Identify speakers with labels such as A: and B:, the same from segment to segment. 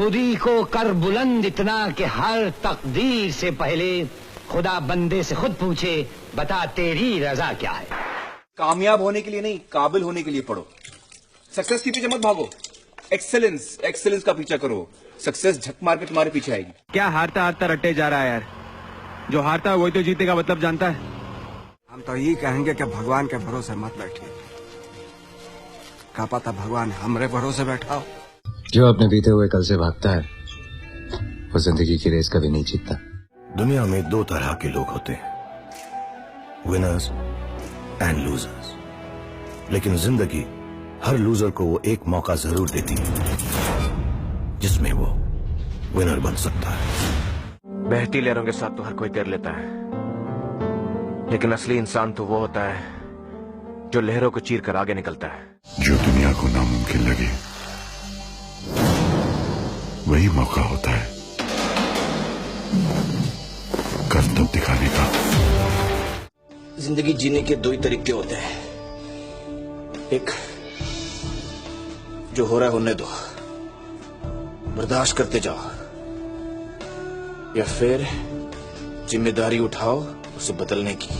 A: खुदी को कर बुलंद इतना कि हर तकदीर से पहले खुदा बंदे से खुद पूछे, बता तेरी रजा क्या है।
B: कामयाब होने के लिए नहीं, काबिल होने के लिए पढ़ो। सक्सेस के पीछे मत भागो, एक्सेलेंस का पीछा करो। सक्सेस झक मार के तुम्हारे पीछे आएगी।
C: क्या हारता हारता रट्टे जा रहा है यार। जो हारता है वही तो जीते का मतलब जानता है।
D: हम तो ये कहेंगे कि भगवान के भरोसे मत बैठिए, क्या पता भगवान हमरे भरोसे बैठा हो।
E: जो अपने बीते हुए कल से भागता है वो जिंदगी की रेस कभी नहीं जीतता।
F: दुनिया में दो तरह के लोग होते हैं, विनर्स एंड लूजर्स। लेकिन जिंदगी हर लूजर को वो एक मौका जरूर देती है जिसमें वो विनर बन सकता है।
G: बहती लहरों के साथ तो हर कोई तैर लेता है, लेकिन असली इंसान तो वो होता है जो लहरों को चीर कर आगे निकलता है।
F: जो दुनिया को नामुमकिन लगे वही मौका होता है करतब दिखाने का।
H: जिंदगी जीने के दो ही तरीके होते हैं, एक जो हो रहा है होने दो, बर्दाश्त करते जाओ, या फिर जिम्मेदारी उठाओ उसे बदलने की।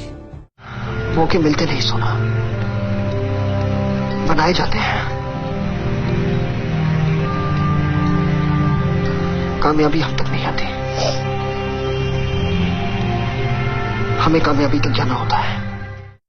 I: मौके मिलते नहीं सोना, बनाए जाते हैं। कामयाबी हम तक नहीं आती, हमें कामयाबी तक जाना होता है।